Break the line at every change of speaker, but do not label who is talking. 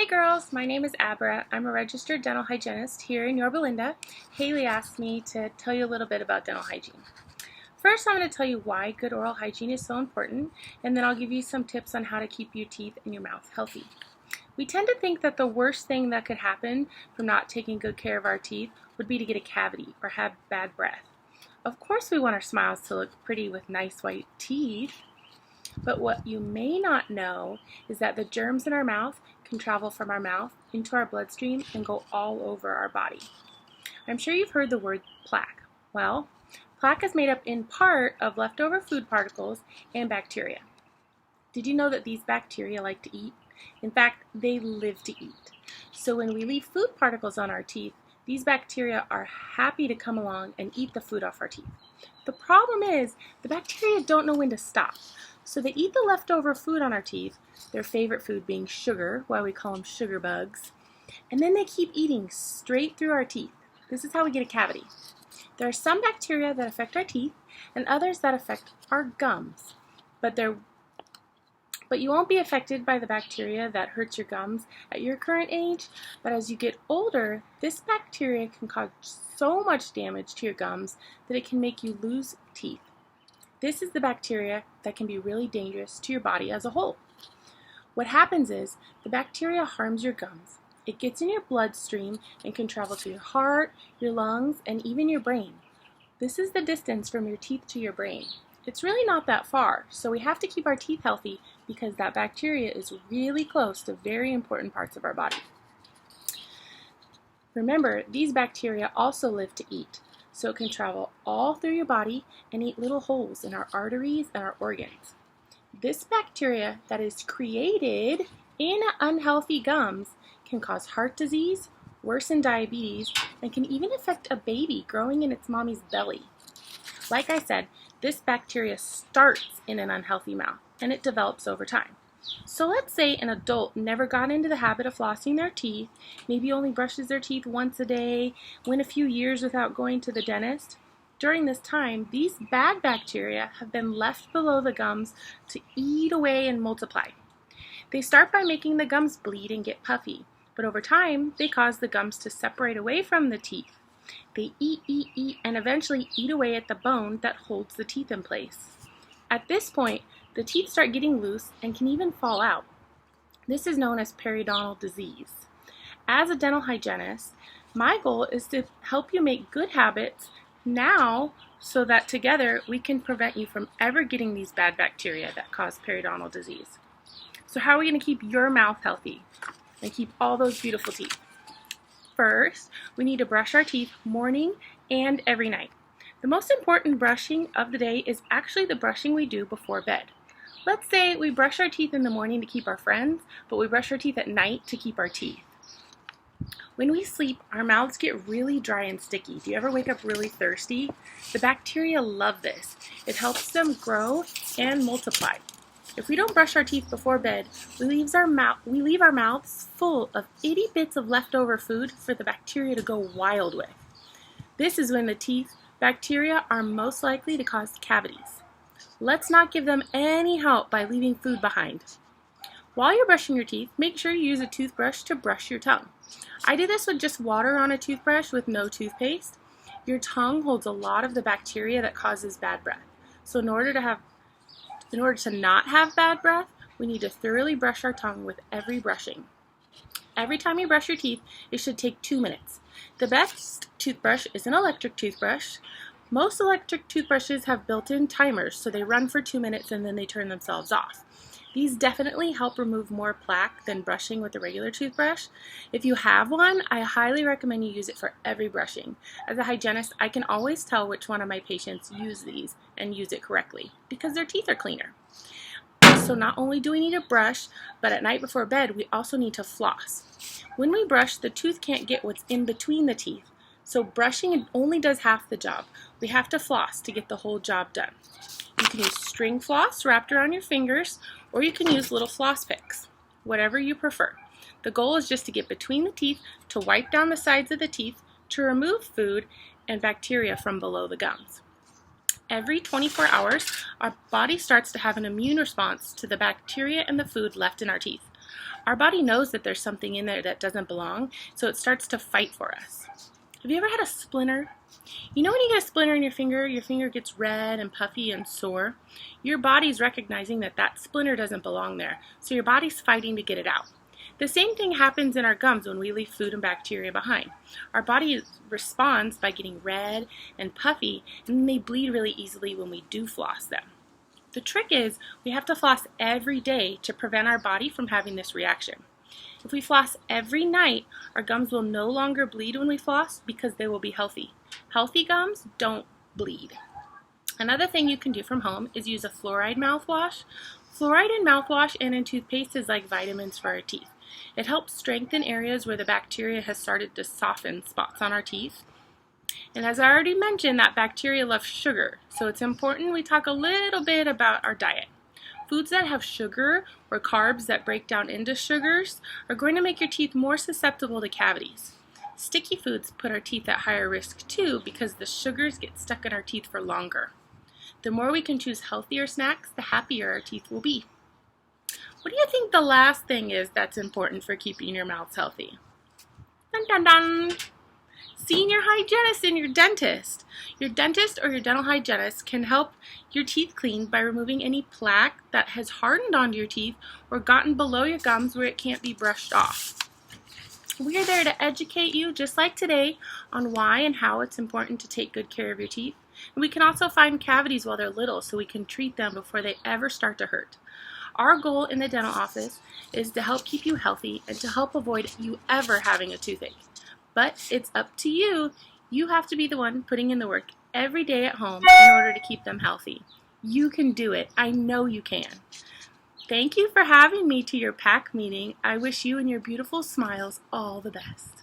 girls, my name is Abbra. I'm a registered dental hygienist here in Yorba Linda. Haley asked me to tell you a little bit about dental hygiene. First, I'm going to tell you why good oral hygiene is so important, and then I'll give you some tips on how to keep your teeth and your mouth healthy. We tend to think that the worst thing that could happen from not taking good care of our teeth would be to get a cavity or have bad breath. Of course, we want our smiles to look pretty with nice white teeth, but what you may not know is that the germs in our mouth can travel from our mouth into our bloodstream and go all over our body. I'm sure you've heard the word plaque. Well, plaque is made up in part of leftover food particles and bacteria. Did you know that these bacteria like to eat? In fact, they live to eat. So when we leave food particles on our teeth, these bacteria are happy to come along and eat the food off our teeth. The problem is the bacteria don't know when to stop. So they eat the leftover food on our teeth, their favorite food being sugar, why we call them sugar bugs, and then they keep eating straight through our teeth. This is how we get a cavity. There are some bacteria that affect our teeth and others that affect our gums, but you won't be affected by the bacteria that hurts your gums at your current age, but as you get older, this bacteria can cause so much damage to your gums that it can make you lose teeth. This is the bacteria that can be really dangerous to your body as a whole. What happens is the bacteria harms your gums. It gets in your bloodstream and can travel to your heart, your lungs, and even your brain. This is the distance from your teeth to your brain. It's really not that far, so we have to keep our teeth healthy because that bacteria is really close to very important parts of our body. Remember, these bacteria also live to eat, so it can travel all through your body and eat little holes in our arteries and our organs. This bacteria that is created in unhealthy gums can cause heart disease, worsen diabetes, and can even affect a baby growing in its mommy's belly. Like I said, this bacteria starts in an unhealthy mouth and it develops over time. So let's say an adult never got into the habit of flossing their teeth, maybe only brushes their teeth once a day, went a few years without going to the dentist. During this time, these bad bacteria have been left below the gums to eat away and multiply. They start by making the gums bleed and get puffy, but over time, they cause the gums to separate away from the teeth. They eat, and eventually eat away at the bone that holds the teeth in place. At this point, the teeth start getting loose and can even fall out. This is known as periodontal disease. As a dental hygienist, my goal is to help you make good habits now so that together we can prevent you from ever getting these bad bacteria that cause periodontal disease. So how are we going to keep your mouth healthy and keep all those beautiful teeth? First, we need to brush our teeth morning and every night. The most important brushing of the day is actually the brushing we do before bed. Let's say we brush our teeth in the morning to keep our friends, but we brush our teeth at night to keep our teeth. When we sleep, our mouths get really dry and sticky. Do you ever wake up really thirsty? The bacteria love this. It helps them grow and multiply. If we don't brush our teeth before bed, we leave our mouths full of itty bits of leftover food for the bacteria to go wild with. This is when the teeth bacteria are most likely to cause cavities. Let's not give them any help by leaving food behind. While you're brushing your teeth, make sure you use a toothbrush to brush your tongue. I do this with just water on a toothbrush with no toothpaste. Your tongue holds a lot of the bacteria that causes bad breath. So in order to not have bad breath, we need to thoroughly brush our tongue with every brushing. Every time you brush your teeth, it should take 2 minutes. The best toothbrush is an electric toothbrush. Most electric toothbrushes have built-in timers, so they run for 2 minutes and then they turn themselves off. These definitely help remove more plaque than brushing with a regular toothbrush. If you have one, I highly recommend you use it for every brushing. As a hygienist, I can always tell which one of my patients use these and use it correctly because their teeth are cleaner. So not only do we need to brush, but at night before bed, we also need to floss. When we brush, the tooth can't get what's in between the teeth. So brushing only does half the job. We have to floss to get the whole job done. You can use string floss wrapped around your fingers, or you can use little floss picks, whatever you prefer. The goal is just to get between the teeth, to wipe down the sides of the teeth, to remove food and bacteria from below the gums. Every 24 hours, our body starts to have an immune response to the bacteria and the food left in our teeth. Our body knows that there's something in there that doesn't belong, so it starts to fight for us. Have you ever had a splinter? You know when you get a splinter in your finger gets red and puffy and sore? Your body's recognizing that that splinter doesn't belong there, so your body's fighting to get it out. The same thing happens in our gums when we leave food and bacteria behind. Our body responds by getting red and puffy, and they bleed really easily when we do floss them. The trick is we have to floss every day to prevent our body from having this reaction. If we floss every night, our gums will no longer bleed when we floss because they will be healthy. Healthy gums don't bleed. Another thing you can do from home is use a fluoride mouthwash. Fluoride in mouthwash and in toothpaste is like vitamins for our teeth. It helps strengthen areas where the bacteria has started to soften spots on our teeth. And as I already mentioned, that bacteria loves sugar, so it's important we talk a little bit about our diet. Foods that have sugar or carbs that break down into sugars are going to make your teeth more susceptible to cavities. Sticky foods put our teeth at higher risk too because the sugars get stuck in our teeth for longer. The more we can choose healthier snacks, the happier our teeth will be. What do you think the last thing is that's important for keeping your mouths healthy? Dun dun dun! Seeing your hygienist and your dentist. Your dentist or your dental hygienist can help your teeth clean by removing any plaque that has hardened onto your teeth or gotten below your gums where it can't be brushed off. We are there to educate you, just like today, on why and how it's important to take good care of your teeth. And we can also find cavities while they're little so we can treat them before they ever start to hurt. Our goal in the dental office is to help keep you healthy and to help avoid you ever having a toothache. But it's up to you. You have to be the one putting in the work every day at home in order to keep them healthy. You can do it. I know you can. Thank you for having me to your PAC meeting. I wish you and your beautiful smiles all the best.